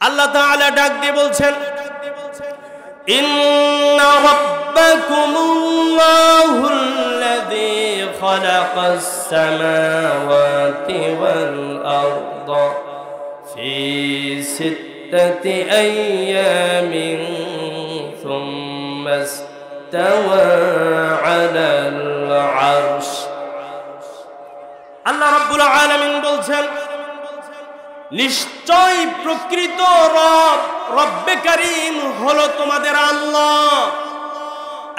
আল্লাহ তাআলা ডাক দিয়ে বলছেন, ইন্না রাব্বাকুমুল্লাহুল্লাযী খালাকাস সামাওয়াতি ওয়াল আরদা ফি সিত্তাতি আইয়ামিন সুম্মা ইসতাওয়া আলাল আরশ। আল্লাহ রাব্বুল আলামিন বলছেন, নিশ্চয় প্রকৃত রব রব্বে কারীম হলো তোমাদের আল্লাহ,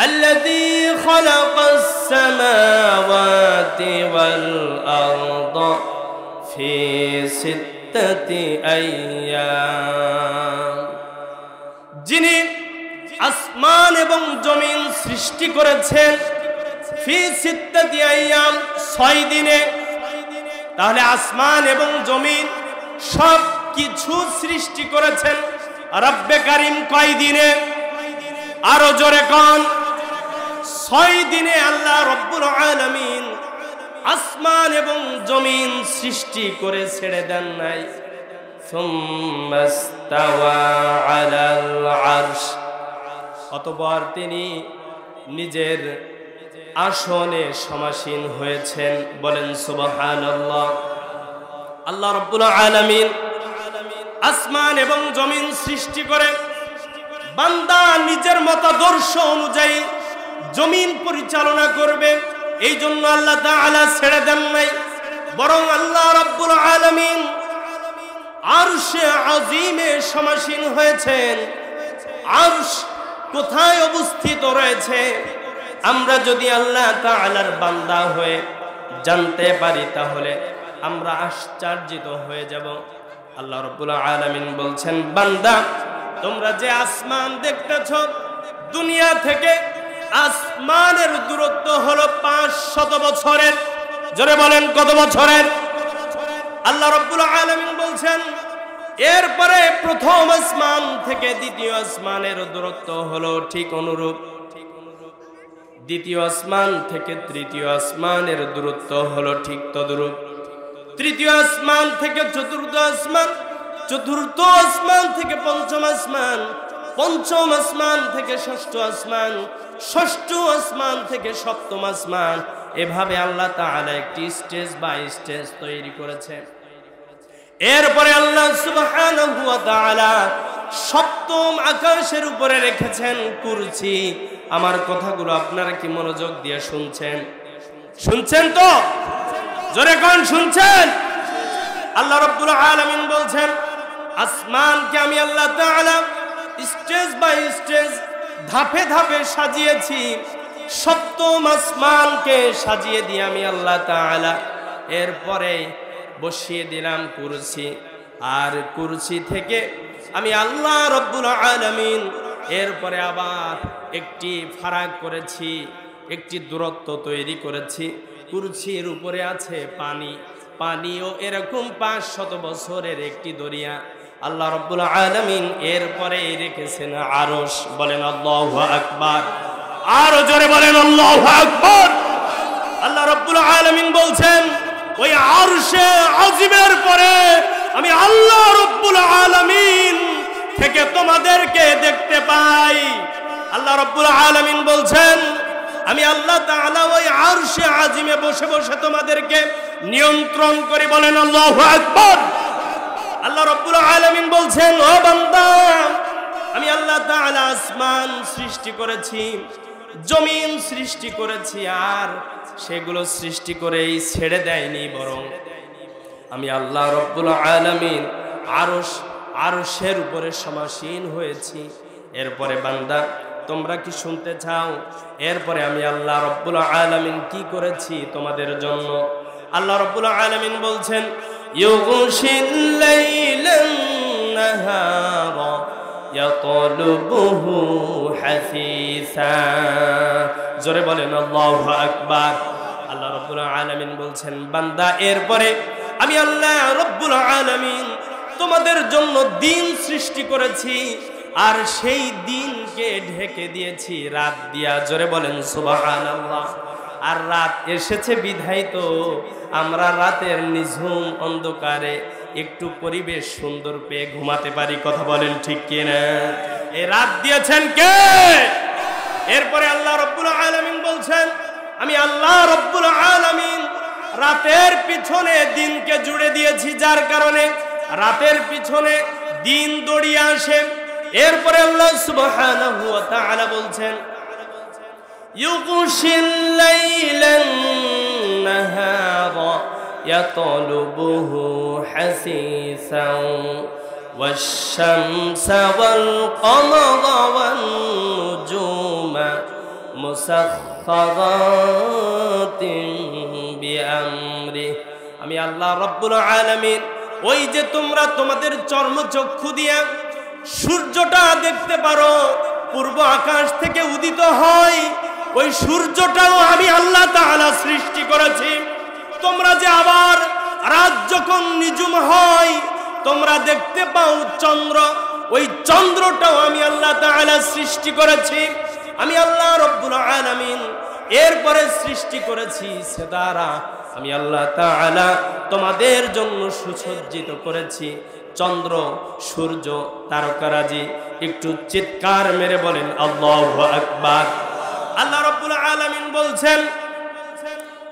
আল্লাযী খালাকাস সামাওয়াতি ওয়াল আরদা ফি সিত্তাতি আইয়াম, যিনি আসমান এবং জমিন সৃষ্টি করেছেন ফি সিত্তাতি আইয়াম, 6 দিনে। তাহলে আসমান এবং জমিন সব কিছু সৃষ্টি করেছেন রব্বে কারীম কয় দিনে? আরো জোরে কোন? 6 দিনে আল্লাহ রব্বুল আলামিন আসমান এবং জমিন সৃষ্টি করে ছেড়ে দেন নাই। সুম্মা ইসতাওয়া আলাল আরশ, অতঃপর তিনি নিজের আসনে সমাসীন হয়েছেন। বলেন সুবহানাল্লাহ। আল্লাহ রাব্বুল আলামিন আসমান এবং জমিন সৃষ্টি করে বান্দা নিজের মতাদর্শ অনুযায়ী জমিন পরিচালনা করবে, এই জন্য আল্লাহ তাআলা ছেড়ে দেন নাই, বরং আল্লাহ রাব্বুল আলামিন আরশে আজিমে সমাসীন হয়েছেন। আরশ কোথায় অবস্থিত রয়েছে আমরা যদি আল্লাহ তাআলার বান্দা হয়ে জানতে পারি তাহলে আমরা আশ্চর্যিত হয়ে যাব। আল্লাহ রাব্বুল আলামিন বলছেন, বান্দা তোমরা যে আসমান দেখতেছো, দুনিয়া থেকে আসমানের দূরত্ব হলো 500 বছরের। জোরে বলেন কত বছরের? আল্লাহ রাব্বুল আলামিন বলছেন, এরপরে প্রথম আসমান থেকে দ্বিতীয় আসমানের দূরত্ব হলো ঠিক অনুরূপ, দ্বিতীয় আসমান থেকে তৃতীয় আসমানের দূরত্ব হলো ঠিক তদ্রূপ, তৃতীয় আসমান থেকে চতুর্থ আসমান, চতুর্থ আসমান থেকে পঞ্চম আসমান, পঞ্চম আসমান থেকে ষষ্ঠ আসমান, ষষ্ঠ আসমান থেকে সপ্তম আসমান। এভাবে আল্লাহ তাআলা একটি স্টেজ বাই স্টেজ তৈরি করেছেন। এরপরে আল্লাহ সুবহানাহু ওয়া তাআলা সপ্তম আকাশের উপরে রেখেছেন কুরসি। আমার কথাগুলো আপনারা কি মনোযোগ দিয়ে শুনছেন? শুনছেন তো? জোরে কোন শুনছেন? আল্লাহ রাব্বুল আলামিন বলছেন, আসমানকে আমি আল্লাহ তাআলা স্টেজ বাই স্টেজ ধাপে ধাপে সাজিয়েছি। সপ্তম আসমানকে সাজিয়ে দিয়ে আমি আল্লাহ তাআলা এরপরে বসিয়ে দিলাম কুরসি, আর কুরসি থেকে আমি আল্লাহ রাব্বুল আলামিন এরপরে আবার একটি ফারাক করেছি, একটি দূরত্ব তৈরি করেছি। কুরসির উপরে আছে পানি, পানিও এরকম 500 বছরের একটি দরিয়া। আল্লাহ রাব্বুল আলামিন এরপরে রেখেছেন আরশ। বলেন আল্লাহু আকবার। আরো জোরে বলেন আল্লাহু আকবার। আল্লাহ রাব্বুল আলামিন বলছেন, ওই আরশে আজিমের পরে আমি আল্লাহ রাব্বুল আলামিন থেকে তোমাদেরকে দেখতে পাই। আল্লাহ রাব্বুল আলামিন বলছেন, আমি আল্লাহ তাআলা ওই আরশে আজিমে বসে বসে তোমাদেরকে নিয়ন্ত্রণ করি। বলেন আল্লাহু আকবার। আল্লাহ রাব্বুল আলামিন বলছেন, ও বান্দা, আমি আল্লাহ তাআলা আসমান সৃষ্টি করেছি, জমিন সৃষ্টি করেছি, আর সেগুলো সৃষ্টি করেই ছেড়ে দেয়নি, বরং আমি আল্লাহ রাব্বুল আলামিন আরশের উপরে সমাসীন হয়েছি। এরপরে বান্দা তোমরা কি শুনতে চাও? এরপরে আমি আল্লাহ রাব্বুল আলামিন কি করেছি তোমাদের জন্য? আল্লাহ রাব্বুল আলামিন বলছেন, ইউগশিল লাইলান নাহারা ইয়াতলুবুহু হাসিসা। জোরে বলেন আল্লাহু আকবার। আল্লাহ রাব্বুল আলামিন বলছেন, বান্দা এরপরে আমি আল্লাহ রাব্বুল আলামিন তোমাদের জন্য দিন সৃষ্টি করেছি, আর সেই দিনকে ঢেকে দিয়েছি রাত দিয়া। জোরে বলেন সুবহানাল্লাহ। আর রাত এসেছে বিধায় তো আমরা রাতের নিঝুম অন্ধকারে একটু পরিবেশ সুন্দর পেয়ে ঘুমাতে পারি। কথা বলেন ঠিক কিনা? এই রাত দিয়েছেন কে? এরপরে আল্লাহ রাব্বুল আলামিন বলছেন, আমি আল্লাহ রাব্বুল আলামিন রাতের পিছনে দিনকে জুড়ে দিয়েছি, যার কারণে রাতের পিছনে দিন দৌড়িয়ে আসে। এরপরে আল্লাহ সুবহানাহু ওয়া তাআলা বলছেন, ইউগশিল লাইলান নাহারা ইয়াতলুবুহু হাসিসান ওয়াশ-শামসা ওয়াল কমারা ওয়ান নুজুমা মুসাখখারাতিন বিআমরি। আমি আল্লাহ রাব্বুল আলামিন ওই যে তোমরা তোমাদের চর্মচক্ষু দিয়ে সূর্যটা দেখতে পারো, পূর্ব আকাশ থেকে উদিত হয়, ওই সূর্যটাও আমি আল্লাহ তাআলা সৃষ্টি করেছি। তোমরা যে আবার রাত যখন নিঝুম হয় তোমরা দেখতে পাও চন্দ্র, ওই চন্দ্রটাও আমি আল্লাহ তাআলা সৃষ্টি করেছি। আমি আল্লাহ রাব্বুল আলামিন এরপরে সৃষ্টি করেছি সিতারা, আমি আল্লাহ তাআলা তোমাদের জন্য সুসজ্জিত করেছি চন্দ্র, সূর্য, তারকারাজি। একটু চিৎকার মেরে বলেন আল্লাহু আকবার। আল্লাহ রাব্বুল আলামিন বলছেন,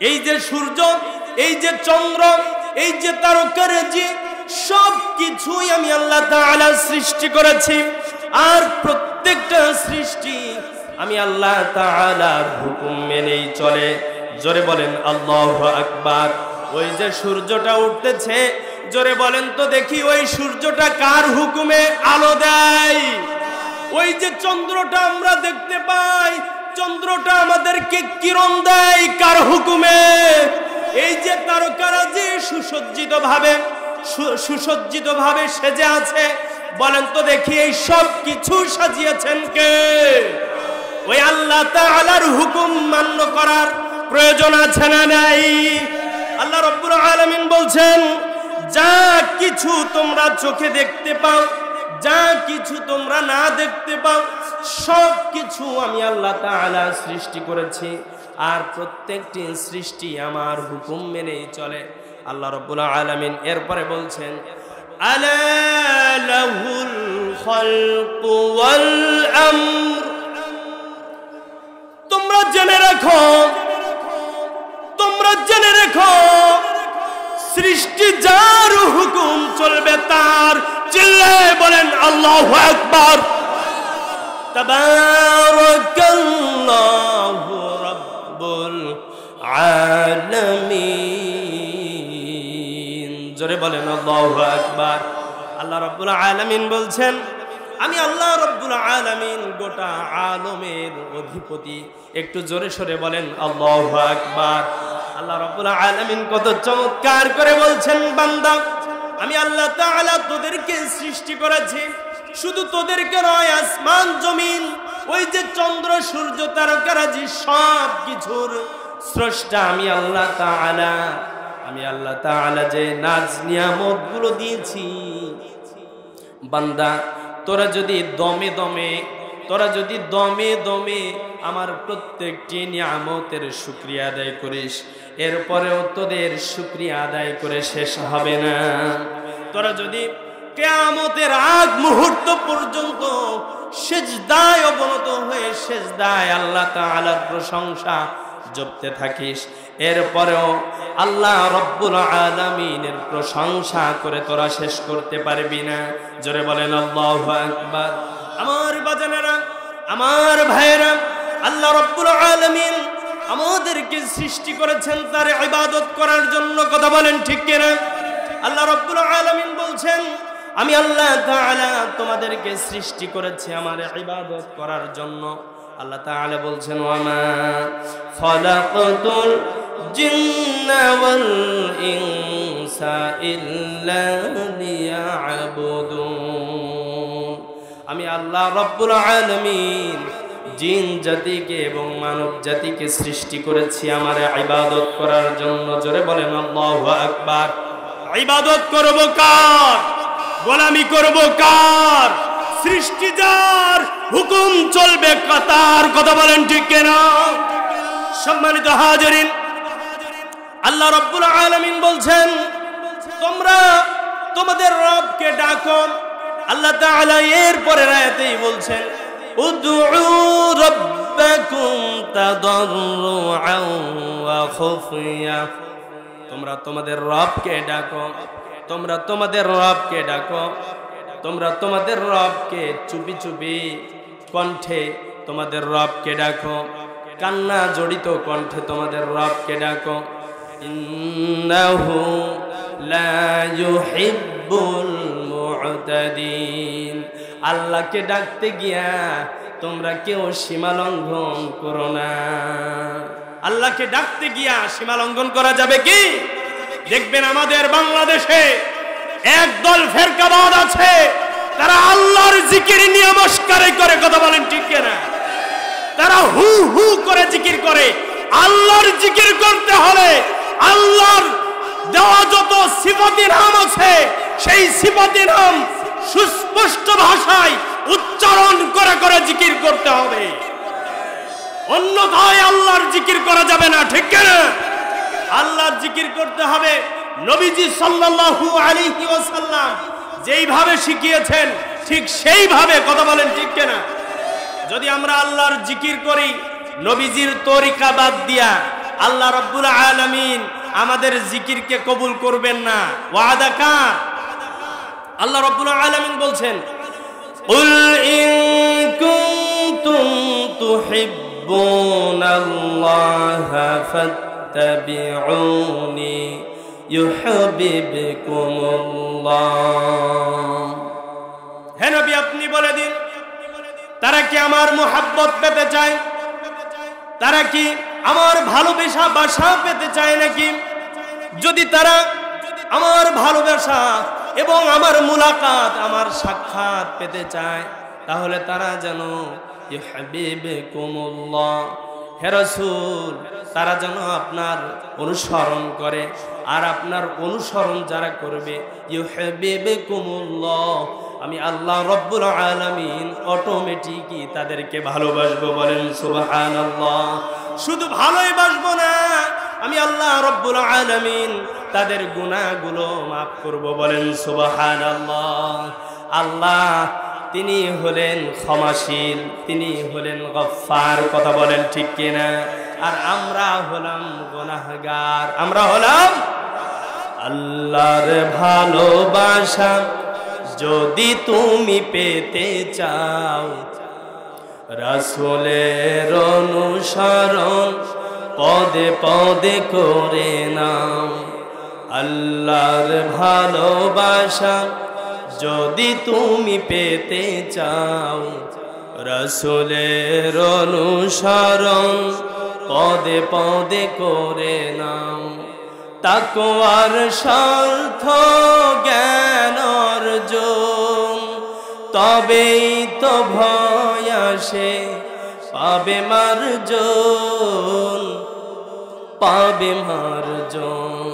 এই যে সূর্য, এই যে চন্দ্র, এই যে তারকারাজি, সব কিছুই আমি আল্লাহ তাআলা সৃষ্টি করেছি। আর প্রত্যেকটা সৃষ্টি আমি আল্লাহ তাআলার হুকুম মেনেই চলে। জোরে বলেন আল্লাহু আকবার। ওই যে সূর্যটা উঠতেছে, জোরে বলেন তো দেখি, ওই সূর্যটা কার হুকুমে আলো দেয়? ওই যে চন্দ্রটা আমরা দেখতে পাই, চন্দ্রটা আমাদেরকে কিরণ দেয় কার হুকুমে? এই যে তারকারাজি সুসজ্জিত ভাবে সেজে আছে, বলেন তো দেখি এই সব কিছু সাজিয়েছেন কে? ওই আল্লাহ তাআলার হুকুম মান্য করার প্রয়োজন আছে না নাই? আল্লাহ রাব্বুল আলামিন বলছেন, যা কিছু তোমরা চোখে দেখতে পাও, যা কিছু তোমরা না দেখতে পাও, সব কিছু আমি আল্লাহ তাআলা সৃষ্টি করেছি। আর প্রত্যেকটি সৃষ্টি আমার হুকুম মেনেই চলে। আল্লাহ রাব্বুল আলামিন এরপরে বলছেন, আলা লাহুল খালকু ওয়াল আমর। তোমরা জেনে রেখো, সৃষ্টি যার হুকুম চলবে তার। চিল্লায়ে বলেন আল্লাহু আকবার। তাবারাকাল্লাহু রাব্বুল আলামিন। জোরে বলেন আল্লাহু আকবার। আল্লাহ রাব্বুল আলামিন বলছেন, আমি আল্লাহ রাব্বুল আলামিন গোটা আলমের অধিপতি। একটু জোরে সরে বলেন আল্লাহু আকবার। আল্লাহ রাব্বুল আলামিন কত চমৎকার করে বলছেন, বান্দা আমি আল্লাহ তাআলা তোদেরকে সৃষ্টি করেছি। শুধু তোদেরকে নয়, আসমান জমিন, ওই যে চন্দ্র সূর্য তারকারাজি, সব কিছুর স্রষ্টা আমি আল্লাহ তাআলা। আমি আল্লাহ তাআলা যে নাজ নিয়ামত গুলো দিয়েছি, বান্দা তোরা যদি দমে দমে আমার প্রত্যেকটি নিয়ামতের শুকরিয়া আদায় করিস, এরপরেও তোদের শুকরিয়া আদায় করে শেষ হবে না। তোরা যদি কিয়ামতের আগ মুহূর্ত পর্যন্ত সিজদায় অবনত হয়ে সিজদায় আল্লাহ তাআলার প্রশংসা জপতে থাকিস, এরপরেও আল্লাহ রাব্বুল আলামিনের প্রশংসা করে তোরা শেষ করতে পারবি না। জোরে বলেন আল্লাহু আকবার। আমার বাজানেরা, আমার ভাইয়েরা, আল্লাহ রাব্বুল আলামিন আমাদেরকে সৃষ্টি করেছেন তার ইবাদত করার জন্য। কথা বলেন ঠিক কিনা? আল্লাহ রাব্বুল আলামিন বলছেন, আমি আল্লাহ তাআলা তোমাদেরকে সৃষ্টি করেছি আমার ইবাদত করার জন্য। আল্লাহ তাআলা বলছেন, ওয়ামা খালাকাতুল জিন্না ওয়াল ইনসা ইল্লা লিয়াবুদুন। আমি আল্লাহ রাব্বুল আলামিন জিন জাতিকে এবং মানব জাতিকে সৃষ্টি করেছি আমার ইবাদত করার জন্য। জোরে বলেন আল্লাহু আকবার। ইবাদত করব কার? গোলামি করব কার? সৃষ্টি যার, হুকুম চলবে কাতার। কথা বলেন ঠিক কিনা? সম্মানিত হাজিরিন, আল্লাহ রাব্বুল আলামিন বলছেন, তোমরা তোমাদের রবকে ডাকো। আল্লাহ তাআলা এরপরের আয়াতেই বলছেন উদউ রাব্বাকুম তাদাররুআন ওয়া খুফিয়া, তোমরা তোমাদের রবকে ডাকো, তোমরা তোমাদের রবকে ডাকো, তোমরা তোমাদের রবকে চুপি চুপি কণ্ঠে তোমাদের রবকে ডাকো, কান্না জড়িত কণ্ঠে তোমাদের রবকে ডাকো। ইন্নাহু লা ইউহিব্বুল মু'তাদিন, আল্লাহকে ডাকতে গিয়া তোমরা কেউ সীমা লঙ্ঘন করো না। আল্লাহকে ডাকতে গিয়া সীমা লঙ্ঘন করা যাবে কি? দেখবেন আমাদের বাংলাদেশে একদল ফেরকাবাদ আছে, তারা আল্লাহর জিকির নিয়ে মস্কারি করে, কথা বলেন ঠিক কিনা? তারা হু হু করে জিকির করে। আল্লাহর জিকির করতে হলে আল্লাহর দেওয়া যত সিফাতি নাম আছে সেই সিফাতি নাম সুস্পষ্ট ভাষায় উচ্চারণ করে করে জিকির করতে হবে, অন্যথায় আল্লাহর জিকির করা যাবে না, ঠিক কিনা? আল্লাহর জিকির করতে হবে নবীজি সাল্লাল্লাহু আলাইহি ওয়াসাল্লাম যেইভাবে শিখিয়েছেন ঠিক সেইভাবে, কথা বলেন ঠিক কিনা? যদি আমরা আল্লাহর জিকির করি নবীজির তরিকা বাদ দিয়া, আল্লাহ রাব্বুল আলামিন আমাদের জিকিরকে কবুল করবেন না। ওয়াদা কার? আল্লাহ রাব্বুল আলামিন বলছেন কুল ইন কুনতুম তুহিব্বুনাল্লাহা ফাত্তাবিউনি ইউহিব্বুকুমুল্লাহ। হে নবী, আপনি বলে দিন তারা কি আমার মুহাব্বত পেতে চায়? তারা কি আমার ভালোবাসা পেতে চায় নাকি? যদি তারা আমার ভালোবাসা এবং আমার মুলাকাত, আমার সাক্ষাৎ পেতে চায়, তাহলে তারা যেন ইউহিব্বুকুমুল্লাহ, হে রাসূল, তারা যেন আপনার অনুসরণ করে। আর আপনার অনুসরণ যারা করবে ইউহিব্বুকুমুল্লাহ, আমি আল্লাহ রাব্বুল আলামিন অটোমেটিকই তাদেরকে ভালোবাসবো। বলেন সুবহানাল্লাহ। শুধু ভালোই বাসবো না, আমি আল্লাহ রাব্বুল আলামিন তাদের গুনাহগুলো মাফ করব। বলেন সুবহানাল্লাহ। আল্লাহ তিনি হলেন ক্ষমাশীল, তিনি হলেন গফফার, কথা বলেন ঠিক কিনা? আর আমরা হলাম গুনাহগার, আমরা হলাম। আল্লাহর ভালোবাসা যদি তুমি পেতে চাও, রাসূলের অনুসরণ পদে পদে করে নাও। আল্লাহর ভালোবাসা যদি তুমি পেতে চাও, রাসূলের অনুসরণ পদে পদে করে নাও। তাকওয়ার স্বার্থ জ্ঞান অর্জন, তবেই তো ভয় আসে, পাবে মার্জন, পাবে মার্জন।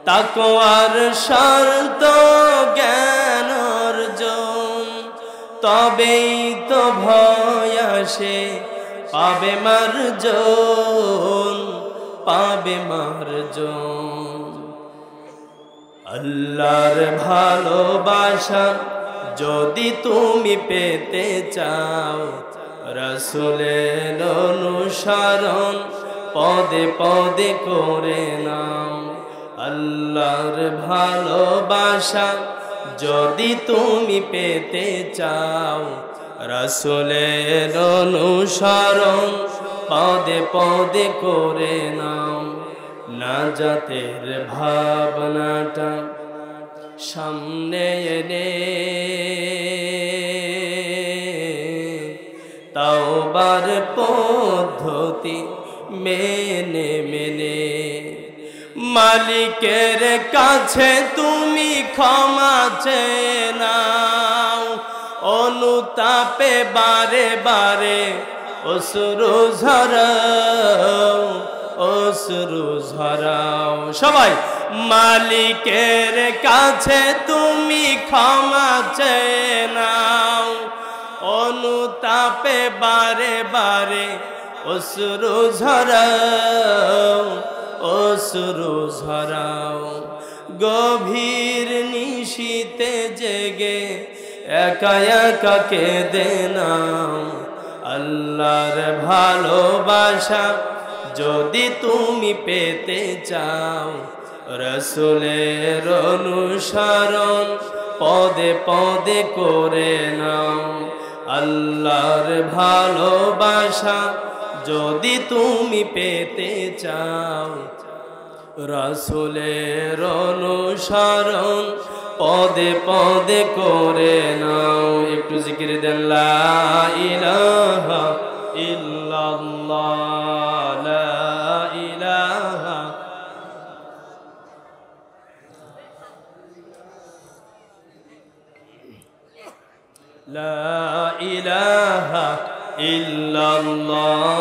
তাকওয়ার স্বার্থ জ্ঞান অর্জন, তবেই তো ভয় আসে, পাবে মার্জন, পাবে মার্জন। আল্লাহর ভালোবাসা যদি তুমি পেতে চাও, রাসূলের অনুসরণ পদে পদে করে নাও। আল্লাহর ভালোবাসা যদি তুমি পেতে চাও, রাসূলের অনুসরণ পদে পদে করে নাও। নাজাতের ভাবনাটা সামনে এনে তাওবার পদ্ধতি মেনে মেনে, মালিকের কাছে তুমি ক্ষমা চেয়ে নাও। অনুতাপে বারে বারে অশ্রু ঝরাও, অশ্রু ঝরাও। সবাই মালিকের কাছে তুমি ক্ষমা চেয়ে নাও। অনুতাপে বারে বারে অশ্রু ঝরাও, অশ্রু ঝরাও। গভীর নিঃশ্বাস নিশীতে জেগে একা একা কেঁদে নাও। আল্লাহর ভালোবাসা যদি তুমি পেতে চাও, রাসূলের অনুসরণ পদে পদে করে নাও। আল্লাহর ভালোবাসা যদি তুমি পেতে চাও, রাসূলের অনুসরণ পদে পদে করে নাও। একটু জিকির দেন, লা ইলাহা ইল্লাল্লাহ, লা ইলাহা লা ইলাহা ইল্লাল্লাহ,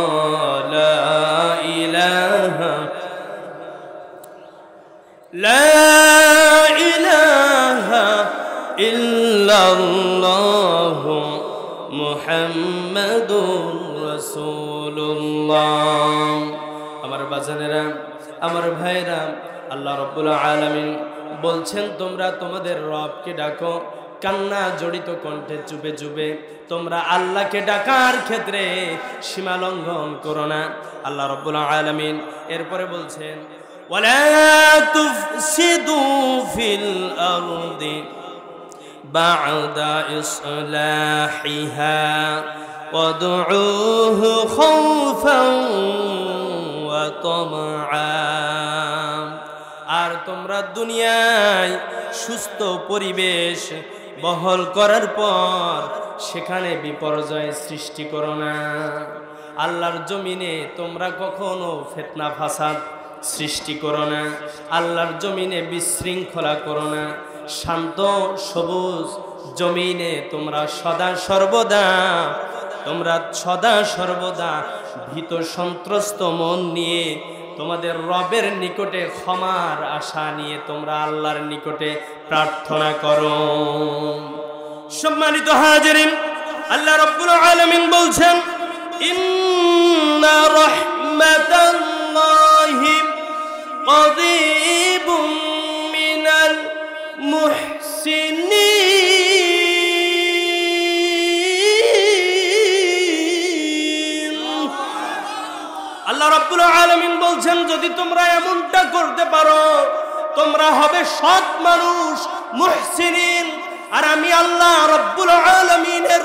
লা ইলাহা লা ইলাহা ইল্লাল্লাহ মুহাম্মাদুর রাসূলুল্লাহ। আমার বাজানেরা, আমার ভাইরা, আল্লাহ রাব্বুল আলামিন বলছেন তোমরা তোমাদের রবকে ডাকো কান্না জড়িত কণ্ঠে, চুপে চুপে। তোমরা আল্লাহকে ডাকার ক্ষেত্রে সীমা লঙ্ঘন করো না। আল্লাহ রাব্বুল আলামিন এরপরে বলছেন, ওয়ালা তুফসিদু ফিল আরদি বা'দা ইসলাহিহা ওয়াদউহু খাউফান ওয়া তামআ। আর তোমরা দুনিয়ায় সুস্থ পরিবেশ বহল করার পর সেখানে বিপর্যয় সৃষ্টি করো না। আল্লাহর জমিনে তোমরা কখনো ফিতনা ফাসাদ সৃষ্টি করো না। আল্লাহর জমিনে বিশৃঙ্খলা করো না। শান্ত সবুজ জমিনে তোমরা সদা সর্বদা ভীত সন্ত্রস্ত মন নিয়ে তোমাদের রবের নিকটে ক্ষমার আশা নিয়ে তোমরা আল্লাহর নিকটে প্রার্থনা করো। সম্মানিত হাজিরিন, আল্লাহ রাব্বুল আলামিন বলছেন, ইন্না রাহমাতাল্লাহি করিবুম মিনাল মুহসিনিন। আল্লাহ রাব্বুল আলামিন বলছেন, যদি তোমরা এমনটা করতে পারো তোমরা হবে সৎ মানুষ, মুহসিনিন। আর আমি আল্লাহ রাব্বুল আলামিনের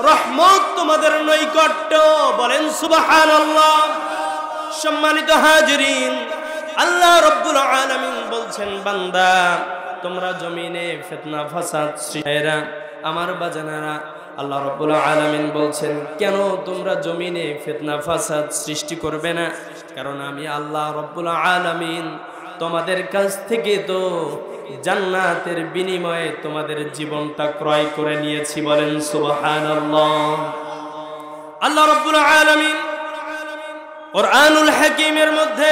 রহমত তোমাদের নৈকট্য। বলেন সুবহানাল্লাহ। সম্মানিত হাজিরিন, আল্লাহ রাব্বুল আলামিন বলছেন, বান্দা তোমরা জমিনে ফিতনা ফাসাদ সৃষ্টিরা, আমার বাজানারা, আল্লাহ রাব্বুল আলামিন বলছেন কেন তোমরা জমিনে ফিতনা ফাসাদ সৃষ্টি করবে না? কারণ আমি আল্লাহ রাব্বুল আলামিন তোমাদের কাছ থেকে তো জান্নাতের বিনিময়ে তোমাদের জীবনটা ক্রয় করে নিয়েছি। বলেন সুবহানাল্লাহ। আল্লাহ রাব্বুল আলামিন কুরআনুল হাকীমের মধ্যে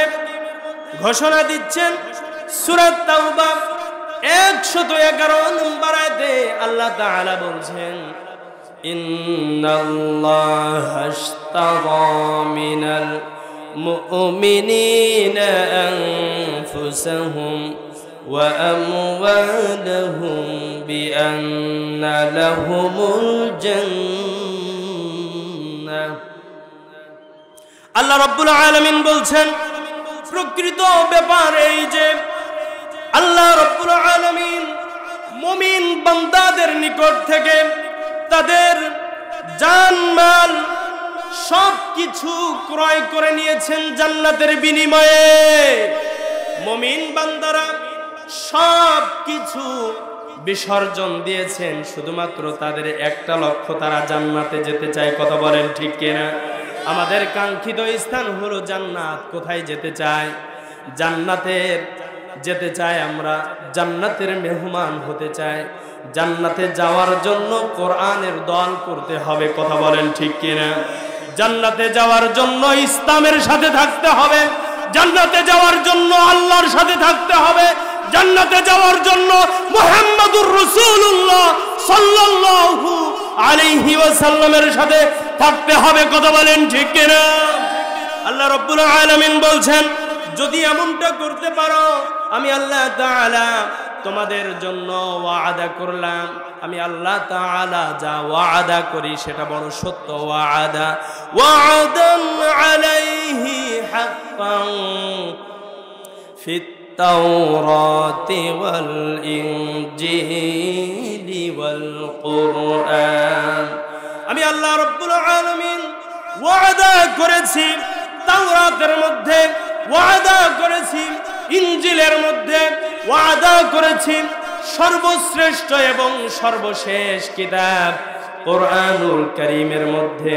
ঘোষণা দিচ্ছেন, সূরা তাওবা 111 নম্বর আয়াতে আল্লাহ তাআলা বলছেন, ইন্নাল্লাহা আশতারা মিনাল মুমিনিনা আনফুসাহুম ওয়া আমওয়ালাহুম বিআন্না লাহুমুল জান্নাহ। আল্লাহ রাব্বুল আলামিন বলছেন, প্রকৃত ব্যাপার এই যে আল্লাহ রাব্বুল আলামিন মুমিন বান্দাদের নিকট থেকে তাদের জানমাল সবকিছু ক্রয় করে নিয়েছেন জান্নাতের বিনিময়ে। মুমিন বান্দারা সবকিছু বিসর্জন দিয়েছেন, শুধুমাত্র তাদের একটা লক্ষ্য, তারা জান্নাতে যেতে চায়। কথা বলেন ঠিক কিনা? আমাদের কাঙ্ক্ষিত স্থান হলো জান্নাত। কোথায় যেতে চায়? জান্নাতের যেতে চায়। আমরা জান্নাতের মেহমান হতে চাই। জান্নাতে যাওয়ার জন্য কোরআনের দল করতে হবে। কথা বলেন ঠিক কিনা? জান্নাতে যাওয়ার জন্য ইসলামের সাথে থাকতে হবে। জান্নাতে যাওয়ার জন্য আল্লাহর সাথে থাকতে হবে। জান্নাতে যাওয়ার জন্য মুহাম্মদুর রাসূলুল্লাহ সাল্লাল্লাহু আলাইহি ওয়াসাল্লামের সাথে থাকতে হবে। কথা বলেন ঠিক কিনা? আল্লাহ রাব্বুল আলামিন বলছেন, যদি এমনটা করতে পারো আমি আল্লাহ তাআলা তোমাদের জন্য ওয়াদা করলাম। আমি আল্লাহ তাআলা যা ওয়াদা করি সেটা বড় সত্য ওয়াদা। ওয়াদান আলাইহি হাক্কান ফিত তাওরাতি ওয়াল ইনজিলি ওয়াল কুরআন। আমি আল্লাহ রাব্বুল আলামিন ওয়াদা করেছি তাওরাতের মধ্যে, ওয়াদা করেছি ইনজিলের মধ্যে, ওয়াদা করেছি সর্বশ্রেষ্ঠ এবং সর্বশেষ কিতাব কোরআনুল কারীমের মধ্যে।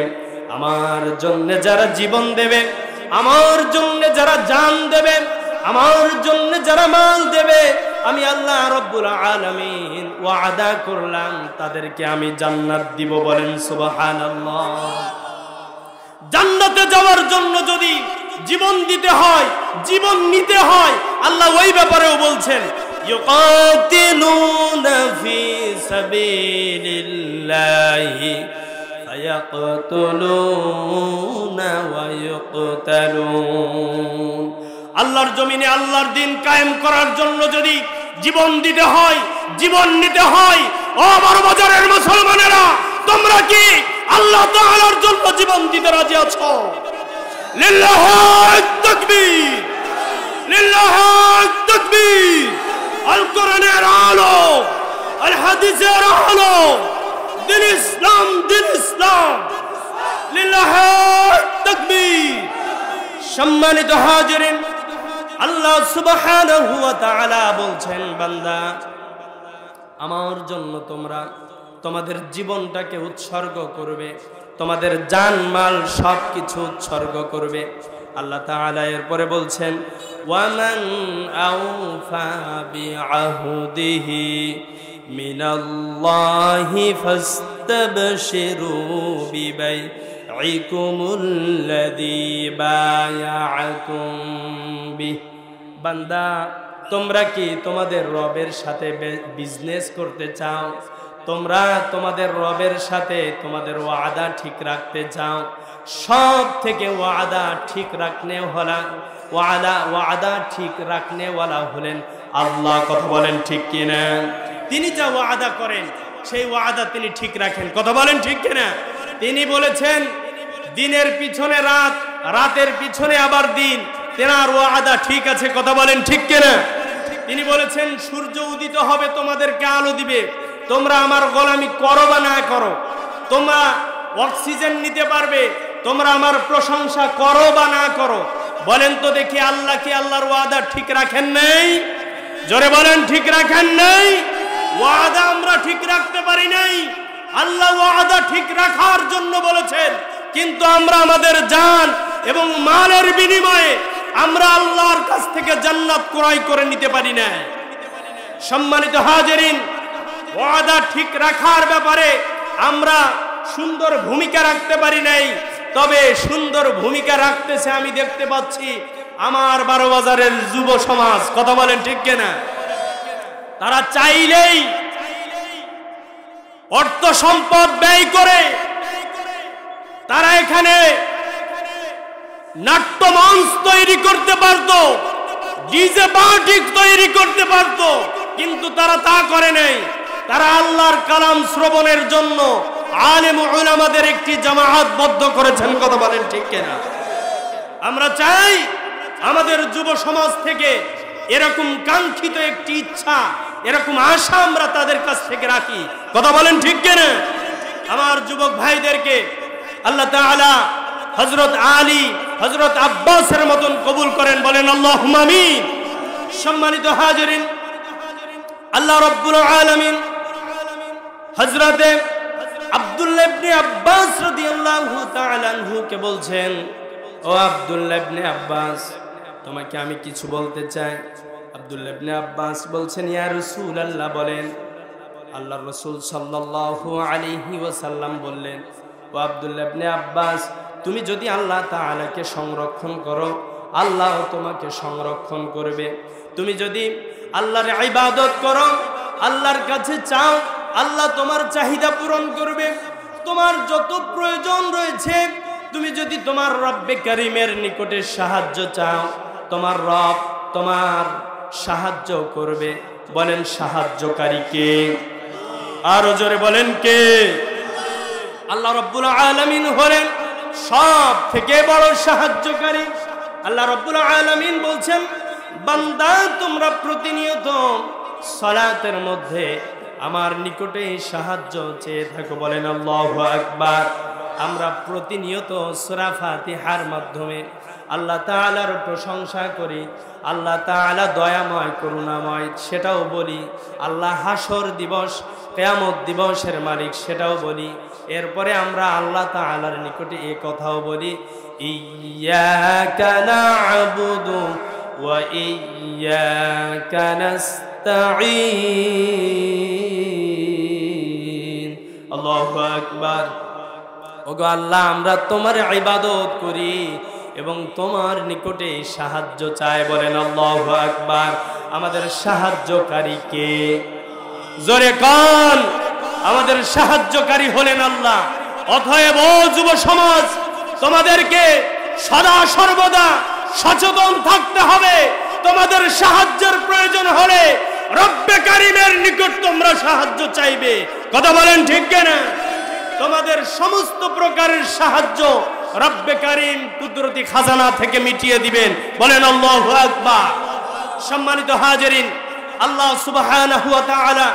আমার জন্য যারা জীবন দেবে, আমার জন্য যারা জান দেবে, আমার জন্য যারা মাল দেবে, আমি আল্লাহ রাব্বুল আলামিন ওয়াদা করলাম তাদেরকে আমি জান্নাত দিব। বলেন সুবহানাল্লাহ। জান্নাতে যাওয়ার জন্য যদি জীবন দিতে হয়, জীবন নিতে হয়, আল্লাহ ওই ব্যাপারেও বলছেন ইউকাতিলুনা ফি সাবিলিল্লাহি ফায়াকতুলুনা ওয়া ইউকতালুন। আল্লাহর জমিনে আল্লাহর দ্বীন কায়েম করার জন্য যদি জীবন দিতে হয়, জীবন নিতে হয়, ও আমার বাজারের মুসলমানেরা, তোমরা কি আল্লাহ তাআলার জন্য জীবন দিতে রাজি আছো? লিল্লাহি তাকবীর, লিল্লাহি তাকবীর। আল কোরআনের আলো, আল হাদিসের আলো, দিন ইসলাম, দিন ইসলাম। লিল্লাহি তাকবীর। সম্মানিত হাজিরিন, আল্লাহ সুবহানাহু ওয়া তাআলা বলছেন, বান্দা আমার জন্য তোমরা তোমাদের জীবনটাকে উৎসর্গ করবে, তোমাদের জানমাল সবকিছু উৎসর্গ করবে। আল্লাহ তাআলা এরপরে বলছেন ওয়ামান আওফা বিআহদিহি মিনাল্লাহি ফাস্তাবশিরু বিবাইকুমুল্লাযী বায়াআতুম বিহি। বান্দা তোমরা কি তোমাদের রবের সাথে বিজনেস করতে চাও? তোমরা তোমাদের রবের সাথে তোমাদের ওয়াদা ঠিক রাখতে চাও? সব থেকে ওয়াদা ঠিক রাখনে ওয়াদা ঠিক রাখনে ওয়ালা হলেন আল্লাহ। কথা বলেন ঠিক কিনা? তিনি যা ওয়াদা করেন সেই ওয়াদা তিনি ঠিক রাখেন। কথা বলেন ঠিক কিনা? তিনি বলেছেন দিনের পিছনে রাত, রাতের পিছনে আবার দিন, তেনার ওয়াদা ঠিক আছে। কথা বলেন ঠিক কিনা? তিনি বলেছেন সূর্য উদিত হবে তোমাদেরকে আলো দিবে, তোমরা আমার গোলামি করো বা না করো, তোমরা অক্সিজেন নিতে পারবে, তোমরা আমার প্রশংসা করো বা না করো। বলেন তো দেখি আল্লাহ কি আল্লাহর ওয়াদা ঠিক রাখেন নাই? জোরে বলেন ঠিক রাখেন নাই? ওয়াদা আমরা ঠিক রাখতে পারি নাই। আল্লাহ ওয়াদা ঠিক রাখার জন্য বলেছেন, কিন্তু আমরা আমাদের জান এবং মালের বিনিময়ে আমরা আল্লাহর কাছ থেকে জান্নাত ক্রয় করে নিতে পারি না। সম্মানিত হাজিরিন, ওয়াদা ঠিক রাখার ব্যাপারে আমরা সুন্দর ভূমিকা রাখতে পারি নাই, তবে সুন্দর ভূমিকা রাখতেছে আমি দেখতে পাচ্ছি আমার 12 বাজারের যুব সমাজ। কথা বলেন ঠিক কিনা? তারা চাইলেই অর্থ সম্পদ ব্যয় করে তারা এখানে নাট্যমঞ্চ তৈরি করতে পারত, ডিজে পার্টি তৈরি করতে পারত, কিন্তু তারা তা করে নাই। তারা আল্লাহর কালাম শ্রবণের জন্য আলেম উলামাদের একটি জামায়াত বদ্ধ করেছেন। কথা বলেন ঠিক কিনা? আমরা চাই আমাদের যুব সমাজ থেকে এরকম কাঙ্ক্ষিত একটি ইচ্ছা, এরকম আশা আমরা তাদের কাছ থেকে রাখি। কথা বলেন ঠিক কিনা? আমার যুবক ভাইদেরকে আল্লাহ তাআলা হযরত আলী, হযরত আব্বাসের মতন কবুল করেন। বলেন আল্লাহুম্মা আমিন। সম্মানিত হাজিরিন, আল্লাহ রাব্বুল আলামিন হযরতে আব্দুল্লাহ ইবনে আব্বাস রাদিয়াল্লাহু তাআলা আনহু কে বলছেন, ও আব্দুল্লাহ ইবনে আব্বাস, তোমাকে আমি কিছু বলতে চাই। আব্দুল্লাহ ইবনে আব্বাস বলছেন, ইয়া রাসূলুল্লাহ বলেন। আল্লাহর রাসূল সাল্লাল্লাহু আলাইহি ওয়াসাল্লাম বললেন, ও আব্দুল্লাহ ইবনে আব্বাস, তুমি যদি আল্লাহ তাআলাকে সংরক্ষণ করো, আল্লাহ তোমাকে সংরক্ষণ করবে। তুমি যদি আল্লাহর ইবাদত করো, আল্লাহর কাছে চাও, আল্লাহ তোমার চাহিদা পূরণ করবে। তোমার যত প্রয়োজন রয়েছে, তুমি যদি তোমার রব্বে কারীমের নিকটে সাহায্য চাও, তোমার রব তোমার সাহায্য করবে। বলেন সাহায্যকারী কে? আরো জোরে বলেন কে? আল্লাহ রাব্বুল আলামিন হলেন সব থেকে বড় সাহায্যকারী। আল্লাহ রাব্বুল আলামিন বলছেন, বান্দা তোমরা প্রতিনিয়ত সালাতের মধ্যে আমার নিকটে সাহায্য চেয়ে থাকো। বলেন আল্লাহু আকবার। আমরা প্রতিনিয়ত সূরা ফাতিহার মাধ্যমে আল্লাহ তাআলার প্রশংসা করি। আল্লাহ তাআলা দয়াময় করুণাময় সেটাও বলি। আল্লাহ হাসর দিবস কিয়ামত দিবসের মালিক সেটাও বলি। এরপরে আমরা আল্লাহ তাআলার নিকটে এই কথাও বলি, ইয়্যাকা না'বুদু ওয়া ইয়্যাকা নাস্তাঈন। আল্লাহু আকবার। ওগো আল্লাহ, আমরা তোমার ইবাদত করি এবং তোমার নিকটে সাহায্য চাই। বলেন আল্লাহু আকবার। আমাদের সাহায্যকারী কে? জোরে কোন? আমাদের সাহায্যকারী হলেন আল্লাহ। অতএব ও যুব সমাজ, তোমাদেরকে সদা সর্বদা সচেতন থাকতে হবে। তোমাদের সাহায্যের প্রয়োজন হলে রব্বে কারীমের নিকট তোমরা সাহায্য চাইবে। কথা বলেন ঠিক কিনা? তোমাদের সমস্ত প্রকারের সাহায্য রব্বে কারীম কুদরতি খাজানা থেকে মিটিয়ে দিবেন। বলেন আল্লাহু আকবার। সম্মানিত হাজিরিন, আল্লাহ সুবহানাহু ওয়া তাআলা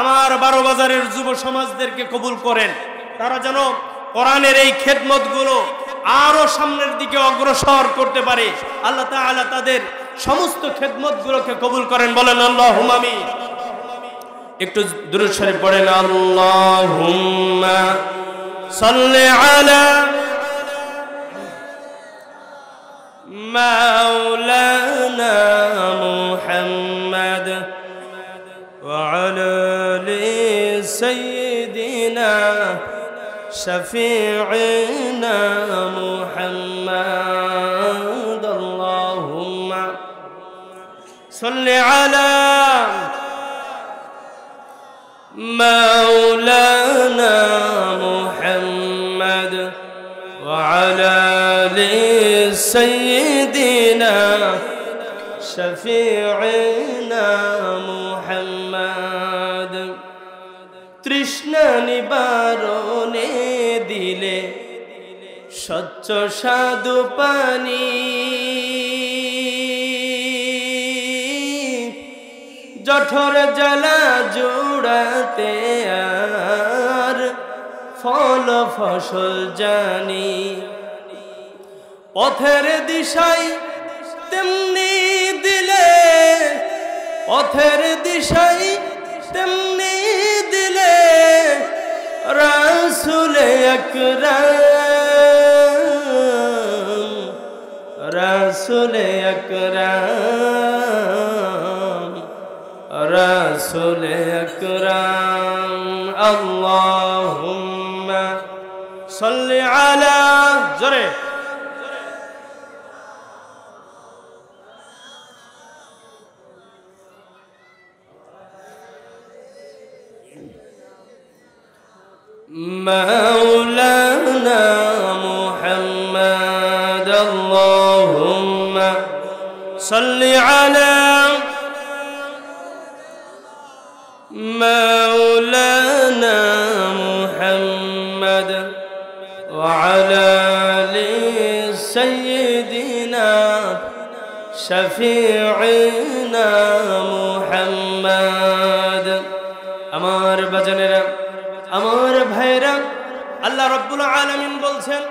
আমার 12 বাজারের যুব সমাজদেরকে কবুল করেন। তারা যেন কোরআনের এই খেদমতগুলো আরো সামনের দিকে অগ্রসর করতে পারে। আল্লাহ তাআলা তাদের সমস্ত খেদমতগুলোকে কবুল করেন। বলেন আল্লাহুম্মা আমিন। একটু দুরূদ শরীফ পড়েন। আল্লাহুম্মা সাল্লি আলা মাওলানা মুহাম্মদ ওয়া আলা আলি সাইয়্যিদিনা শাফিঈনা মুহাম্মদ। আল্লাহুম্মা সাল্লি আলা مولانا محمد وعلى آل سيدنا شفيعنا محمد। তৃষ্ণা নিবারণে দিলে স্বচ্ছ সাধু পানি, জঠর জ্বালা জোড়াতে আর ফল ফসল জানি। পথের দিশায় তেমনি দিলে, পথের দিশায় তেমনি দিলে রাসূলে আকরাম, রাসূলে আকরাম, রাসূলে আকরাম। আল্লাহুম্মা সাল্লি আলা, জোরে مولانا محمد اللهم صل على مولانا محمد وعلى آل سيدنا شفيعنا محمد আমার বাজানেরা আমার ভাইরা আল্লাহ রাব্বুল আলামিন বলছেন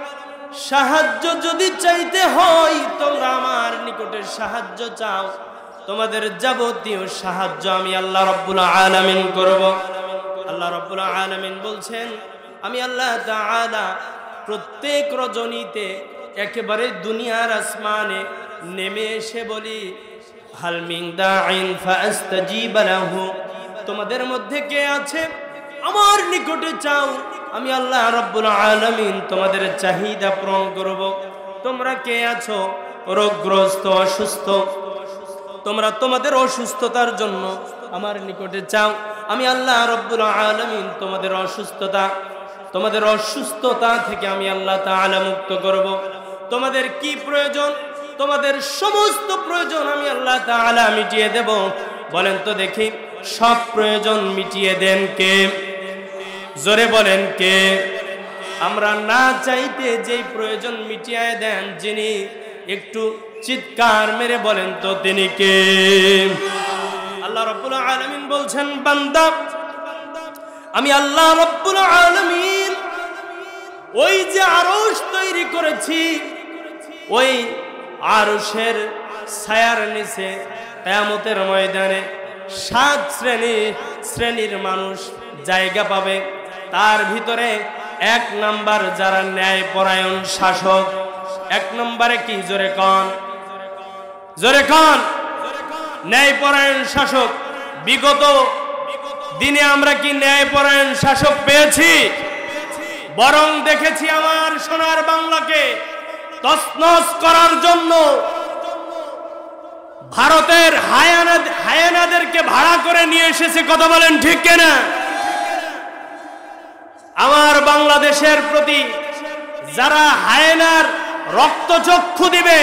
সাহায্য যদি চাইতে হয় তোমরা আমার নিকটে সাহায্য চাও তোমাদের যাবতীয় সাহায্য আমি আল্লাহ রাব্বুল আলামিন করব। আল্লাহ রাব্বুল আলামিন বলছেন আমি আল্লাহ তাআলা প্রত্যেক রজনীতে একেবারে দুনিয়ার আসমানে নেমে এসে বলি হাল মিন দাঈন ফাস্তাজিব লাহু, তোমাদের মধ্যে কে আছে আমার নিকটে চাও আমি আল্লাহ রাব্বুল আলামিন তোমাদের চাহিদা পূরণ করব। তোমরা কে আছো রোগগ্রস্ত অসুস্থ, তোমরা তোমাদের অসুস্থতার জন্য আমার নিকটে চাও আমি আল্লাহ রাব্বুল আলামিন তোমাদের অসুস্থতা থেকে আমি আল্লাহ তাআলা মুক্ত করব। তোমাদের কি প্রয়োজন তোমাদের সমস্ত প্রয়োজন আমি আল্লাহ তাআলা মিটিয়ে দেব। বলেন তো দেখি, সব প্রয়োজন মিটিয়ে দেন কে? জোরে বলেন কে? আমরা না চাইতে যেই প্রয়োজন মিটিয়ে দেন যিনি, একটু চিৎকার মেরে বলেন তো তিনি কে? আল্লাহ রাব্বুল আলামিন বলছেন, বান্দা আমি আল্লাহ রাব্বুল আলামিন ওই যে আরশ তৈরি করেছি, ওই আরশের ছায়ার নিচে কিয়ামতের ময়দানে 7 শ্রেণীর মানুষ জায়গা পাবে। তার ভিতরে 1 নাম্বার যারা ন্যায়পরায়ণ শাসক। 1 নম্বরে কি? জোরে কন, জোরে কন। ন্যায়পরায়ণ শাসক। বিগত দিনে আমরা কি ন্যায়পরায়ণ শাসক পেয়েছি? বরং দেখেছি আমার সোনার বাংলাকে তছনছ করার জন্য ভারতের হায়ানাদেরকে ভাড়া করে নিয়ে এসেছে। কথা বলেন ঠিক কিনা? আমার বাংলাদেশের প্রতি যারা হায়ানার রক্তচক্ষু দিবে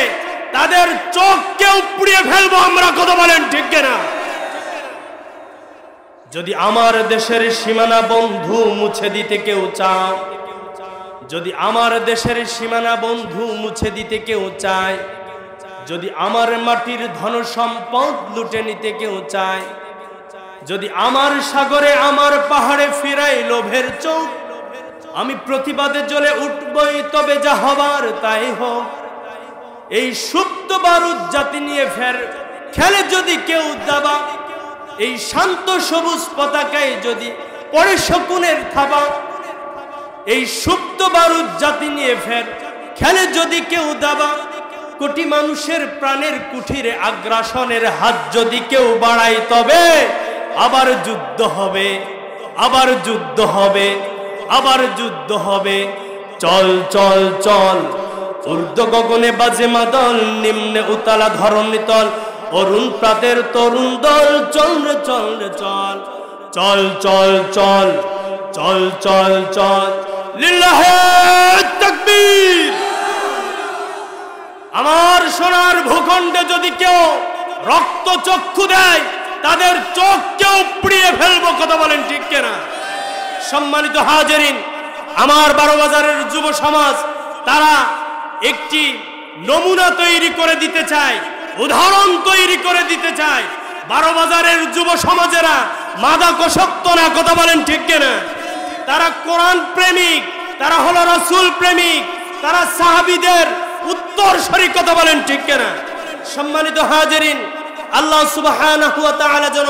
তাদের চোখকেও পুড়িয়ে ফেলবো আমরা। কথা বলেন ঠিক কিনা? যদি আমার দেশের সীমানা বন্ধু মুছে দিতে কেউ চাও, যদি আমার দেশের সীমানা বন্ধু মুছে দিতে কেউ চায়, যদি আমার মাটির ধন সম্পদ লুটে নিতে কেউ চায়, যদি আমার সাগরে আমার পাহাড়ে ফিরাই লোভের চোখ, আমি প্রতিবাদে জ্বলে উঠবই, তবে যা হবার তাই হোক। এই সুপ্ত বারুদ জাতি নিয়ে খেলে যদি কেউ দাবা, এই শান্ত সবুজ পতাকায় যদি পড়ে শকুনের থাবা, এই সুপ্ত বারুদ জাতি নিয়ে খেলে যদি কেউ দাবা, কোটি মানুষের প্রাণের কুঠিরে আগ্রাসনের হাত যদি কেউ বাড়ায়, তবে আবার যুদ্ধ হবে, আবার যুদ্ধ হবে, আবার যুদ্ধ হবে। চল চল চল, ঊর্ধ্ব গগনে বাজে মাদল, নিম্নে উতালা ধরণী তল, অরুণ প্রাতের তরুণ দল, চল রে চল রে চল, চল চল চল, চল চল চল, লিল্লাহে তাকবীর। আমার সোনার ভূখণ্ডে যদি কেউ রক্ত চক্ষু দেয়, তাদের চোখকেও পুড়িয়ে ফেলবো। কথা বলেন ঠিক কিনা? সম্মানিত হাজিরিন, আমার 12 বাজারের যুব সমাজ তারা একটি নমুনা তৈরি করে দিতে চায়, উদাহরণ তৈরি করে দিতে চায়। 12 বাজারের যুব সমাজেরা মাদকাসক্ত না। কথা বলেন ঠিক কিনা? তারা কোরআন প্রেমিক, তারা হলো রাসূল প্রেমিক, তারা সাহাবীদের উত্তরসূরি। কথা বলেন ঠিক কিনা? সম্মানিত হাজিরিন, আল্লাহ সুবহানাহু ওয়া তাআলা যেন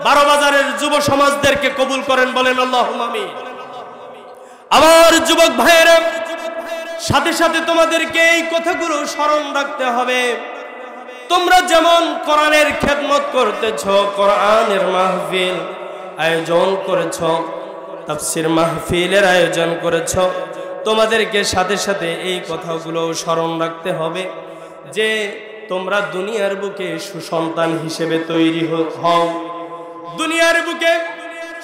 12 বাজারের যুব সমাজদেরকে কবুল করেন। বলেন আল্লাহুম্মা আমিন। আমার যুবক ভাইয়েরা, সাথে সাথে তোমাদেরকে এই কথাগুলো স্মরণ রাখতে হবে। তোমরা যেমন কোরআনের খেদমত করতেছ, কোরআনের মাহফিল আয়োজন করেছ, তাফসীর মাহফিলের আয়োজন করেছ, তোমাদেরকে সাথে সাথে এই কথাগুলো স্মরণ রাখতে হবে যে তোমরা দুনিয়ার বুকে সুসন্তান হিসেবে তৈরি হও। দুনিয়ার বুকে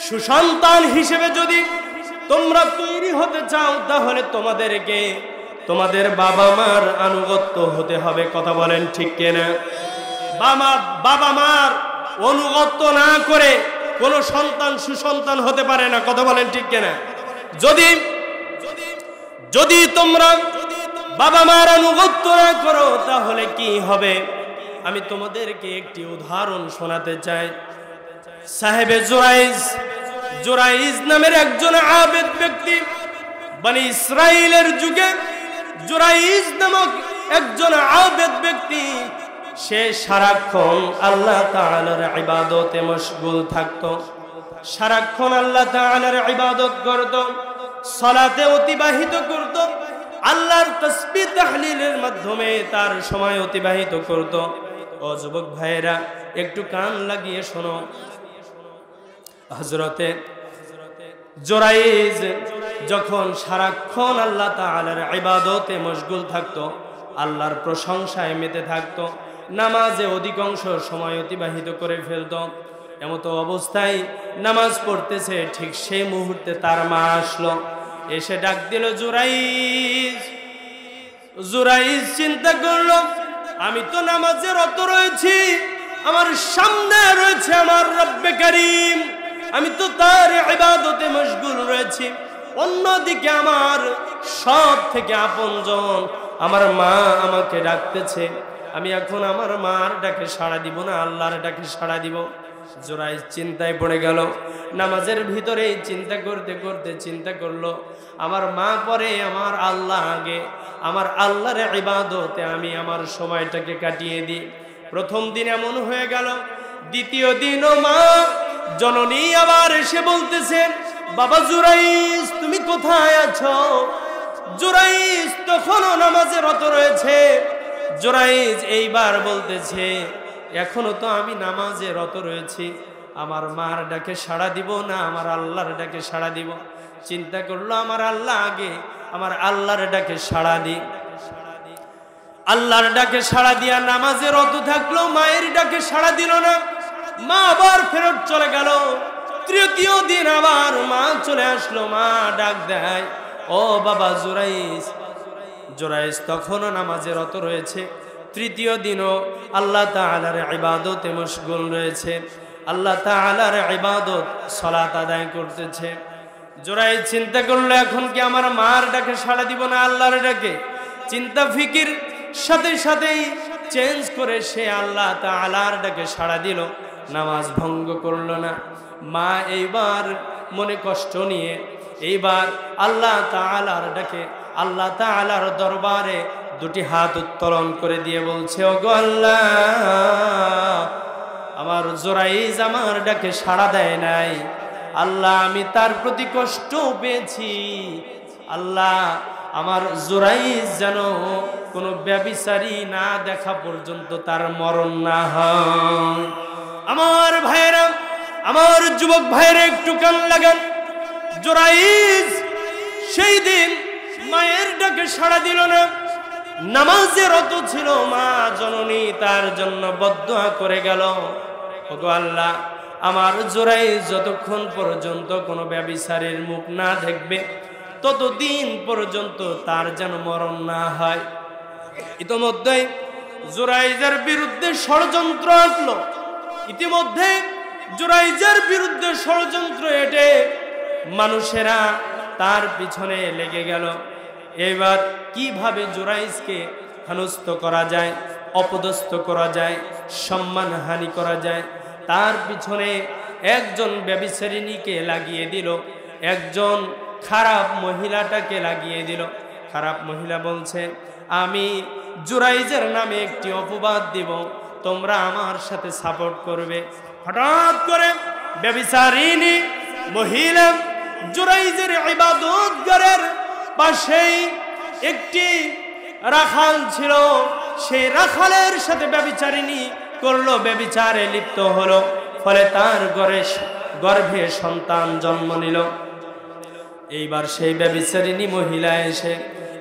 সুসন্তান হিসেবে যদি তোমরা তৈরি হতে চাও, তাহলে তোমাদেরকে তোমাদের বাবা মার আনুগত্য হতে হবে। কথা বলেন ঠিক কিনা? বাবা মার অনুগত্য না করে কোনো সন্তান সুসন্তান হতে পারে না। কথা বলেন ঠিক কিনা? যদি তোমরা বাবা মার আনুগত্য না করো, তাহলে কি হবে? আমি তোমাদেরকে একটি উদাহরণ শোনাতে চাই। সাহেবে জুরাইজ নামের একজন আবেদ ব্যক্তি, বনি ইসরাইলের যুগে জুরাইজ নামক একজন আবেদ ব্যক্তি, সে সারাক্ষণ আল্লাহ তাআলার ইবাদতে মশগুল থাকতো, সারাক্ষণ আল্লাহ তাআলার ইবাদত করত, সালাতে অতিবাহিত করত, আল্লাহর তাসবিহ তাহলিলের মাধ্যমে তার সময় অতিবাহিত করত। ও যুবক ভাইয়েরা, একটু কান লাগিয়ে শোনো। হযরতে জুরাইজ যখন সারাক্ষণ আল্লাহ তাআলার ইবাদতে মশগুল থাকতো, আল্লাহর প্রশংসায় মেতে থাকতো, নামাজে অধিকাংশ সময় অতিবাহিত করে ফেলত, এমতো অবস্থায় নামাজ পড়তেছে, ঠিক সেই মুহূর্তে তার মা আসলো, এসে ডাক দিল জুরাইজ। জুরাইজ চিন্তা করলো আমি তো নামাজে রত রয়েছি, আমার সামনে রয়েছে আমার রব্বে কারীম, আমি তো তার ইবাদতে মশগুল রয়েছি। অন্যদিকে আমার সব থেকে আপনজন আমার মা আমাকে ডাকতেছে, আমি এখন আমার মার ডাকে সাড়া দিব না আল্লাহর ডাকে সাড়া দিব? জুরাইজ চিন্তায় পড়ে গেল। নামাজের ভিতরে চিন্তা করতে করতে চিন্তা করলো, আমার মা পরে আমার আল্লাহ আগে, আমার আল্লাহর ইবাদতে আমি আমার সময়টাকে কাটিয়ে দিই। প্রথম দিন এমন হয়ে গেল, দ্বিতীয় দিনও মা জননী আবার এসে বলতেছেন, বাবা জুরাইজ তুমি কোথায় আছো? জুরাইজ তখনও নামাজে রত রয়েছে। জুরাইজ এইবার বলতেছে, এখনো তো আমি নামাজে রত রয়েছি, আমার মার ডাকে সাড়া দিব না আমার আল্লাহর ডাকে সাড়া দিব? চিন্তা করলো আমার আল্লাহ আগে, আমার আল্লাহর ডাকে সাড়া দিই। আল্লাহর ডাকে সাড়া দিয়া নামাজে রত থাকলো, মায়ের ডাকে সাড়া দিল না। মা আবার ফেরত চলে গেল। তৃতীয় দিন আবার মা চলে আসলো, মা ডাক দেয়, ও বাবা জুরাইজ। জুরাইজ তখনও নামাজে রত রয়েছে। তৃতীয় দিনও আল্লাহ তাআলার ইবাদতে মশগুল রয়েছে, আল্লাহ তাআলার ইবাদত সালাত আদায় করতেছে। জুরাইজ চিন্তা করলো, এখন কি আমার মার ডাকে সাড়া দিব না আল্লাহর ডাকে? চিন্তা ফিকির সাথে সাথেই চেঞ্জ করে সে আল্লাহ তাআলার ডাকে সাড়া দিল, নামাজ ভঙ্গ করলো না। মা এইবার মনে কষ্ট নিয়ে এইবার আল্লাহ তাআলার ডাকে, আল্লাহ তাআলার দরবারে দুটি হাত উত্তোলন করে দিয়ে বলছে, ওগো আল্লাহ, আমার জুরাইজ আমার ডাকে সাড়া দেয় নাই, আল্লাহ আমি তার প্রতি কষ্ট পেয়েছি, আল্লাহ আমার জুরাইজ যেন কোনো ব্যভিচারী না দেখা পর্যন্ত তার মরণ না হয়। আমার ভাইয়েরা, আমার যুবক ভাইয়েরা একটু কান লাগান। জুরাইজ সেই দিন মায়ের ডাকে সাড়া দিল না, নামাজে রত ছিল। মা জননী তার জন্য বদদুয়া করে গেল, ওগো আল্লাহ, আমার জুরাইজ যতক্ষণ পর্যন্ত কোনো ব্যভিচারীর মুখ না দেখবে ততদিন পর্যন্ত তার যেন মরণ না হয়। ইতিমধ্যে জুরাইজের বিরুদ্ধে ষড়যন্ত্র আঁটলো, ইতিমধ্যে জুরাইজের বিরুদ্ধে ষড়যন্ত্র এঁটে মানুষেরা তার পিছনে লেগে গেল। এবার কিভাবে জুরাইজকে হেনস্থ করা যায়, অপদস্থ করা যায়, সম্মানহানি করা যায়, তার পিছনে একজন ব্যভিচারিণীকে লাগিয়ে দিল, একজন খারাপ মহিলাটাকে লাগিয়ে দিল। খারাপ মহিলা বলছে, আমি জুরাইজের নামে একটি অপবাদ দিব, তোমরা আমার সাথে সাপোর্ট করবে। হঠাৎ করে ব্যভিচারিণী মহিলা জুরাইজের ইবাদতগারের পাশেই একটি রাখাল ছিল, সেই রাখালের সাথে ব্যভিচারিণী করলো, ব্যভিচারে লিপ্ত হলো, ফলে তার গর্ভে সন্তান জন্ম নিল। এইবার সেই ব্যভিচারিণী মহিলা এসে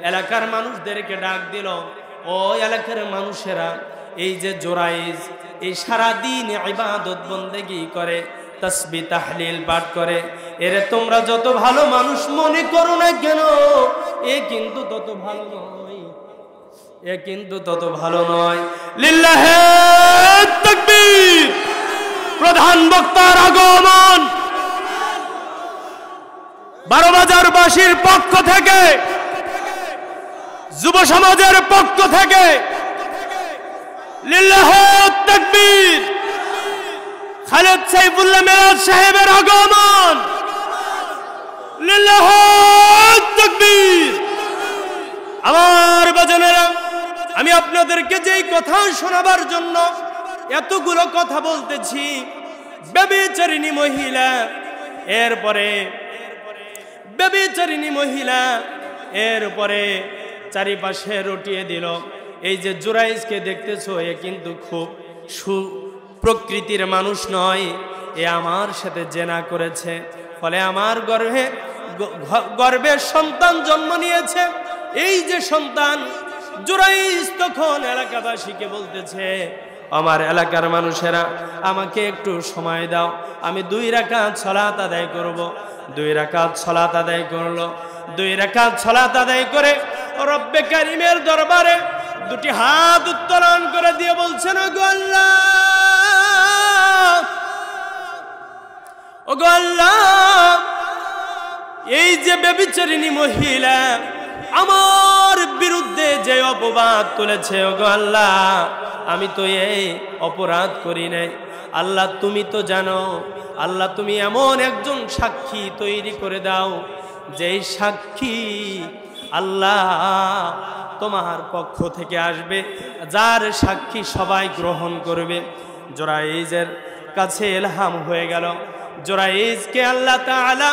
এলাকার মানুষদেরকে ডাক দিল, ও এলাকার মানুষেরা, এই যে জুরাইজ এই সারাদিন ইবাদত বন্দেগি করে, তাসবিহ তাহলিল পাঠ করে, এরে তোমরা যত ভালো মানুষ মনে করো না কেন, এ কিন্তু তত ভালো নয়, এ কিন্তু তত ভালো নয়। লিল্লাহে তাকবীর। প্রধান বক্তার আগমন। 12 বাজারবাসীর পক্ষ থেকে, যুব সমাজের পক্ষ থেকে লিল্লাহে তাকবীর। খালেদ সাইফুল্লাহ মেরাজ সাহেবের আগমন। লিল্লাহে তাকবীর। আমার বাজানেরা, আমি আপনাদেরকে যেই কথা শোনাবার জন্য এতগুলো কথা বলতেছি, ব্যভিচারিণী মহিলা, এরপরে ব্যভিচারিণী মহিলা এরপরে চারিপাশে রটিয়ে দিল। এই যে জুরাইজকে দেখতেছো, এ কিন্তু খুব প্রকৃতির মানুষ নয়, এ আমার সাথে জেনা করেছে, ফলে আমার গর্ভে সন্তান জন্ম নিয়েছে। এই যে সন্তান, জুরাইজ তখন এলাকাবাসীকে বলতেছে, আমার এলাকার মানুষেরা আমাকে একটু সময় দাও, আমি 2 রাকাত সালাত আদায় করব। 2 রাকাত সালাত আদায় করলো। 2 রাকাত সালাত আদায় করে রব্বে কারিমের দরবারে দুটি হাত উত্তোলন করে দিয়ে বলছেন, ওগো আল্লাহ, ওগো আল্লাহ, এই যে ব্যভিচারিণী মহিলা আমার বিরুদ্ধে যে অপবাদ তুলেছে, ওগো আল্লাহ, আমি তো এই অপরাধ করি নাই। আল্লাহ তুমি তো জানো, আল্লাহ তুমি এমন একজন সাক্ষী তৈরি করে দাও যেই সাক্ষী আল্লাহ তোমার পক্ষ থেকে আসবে, যার সাক্ষী সবাই গ্রহণ করবে। জুরাইজের কাছে ইলহাম হয়ে গেল। জুরাইজকে আল্লাহ তাআলা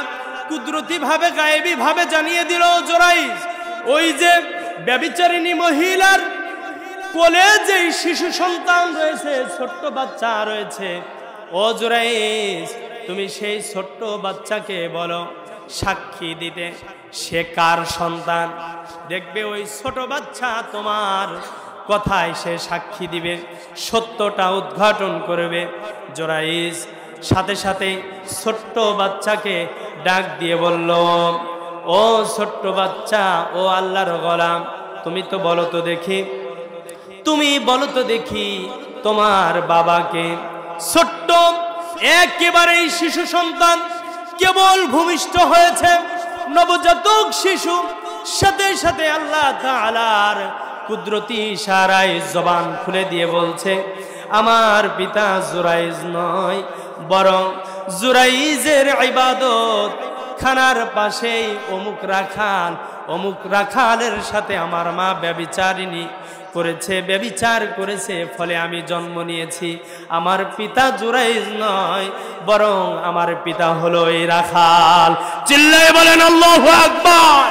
কুদরতি ভাবে গায়েবী ভাবে জানিয়ে দিল, জুরাইজ, ওই যে ব্যভিচারিণী মহিলার কোলে যে শিশু সন্তান রয়েছে, ছোট্ট বাচ্চা রয়েছে, ও জুরাইজ, তুমি সেই ছোট্ট বাচ্চাকে বলো সাক্ষী দিতে সে কার সন্তান। দেখবে ওই ছোট বাচ্চা তোমার কথায় সে সাক্ষী দিবে, সত্যটা উদ্ঘাটন করবে। জুরাইজ সাথে সাথে ছোট্ট বাচ্চাকে ডাক দিয়ে বলল, ও ছোট্ট বাচ্চা, ও আল্লাহর গোলাম, তুমি তো বলো তো দেখি, তুমি বলো তো দেখি তোমার বাবাকে। ছোট্ট একেবারেই শিশু সন্তান কেবল ভূমিষ্ঠ হয়েছে, নবজাতক শিশু, সাথে সাথে আল্লাহ তাআলার কুদরতি ইশারায় জবান খুলে দিয়ে বলছে, আমার পিতা জুরাইজ নয়, বরং জুরাইজের ইবাদত খানার পাশেই অমুক রাখালের সাথে আমার মা ব্যভিচারিণী করেছে, ব্যভিচার করেছে, ফলে আমি জন্ম নিয়েছি। আমার পিতা জুরাইজ নয়, বরং আমার পিতা হলো এই রাখাল। চিল্লায়ে বলেন আল্লাহু আকবার।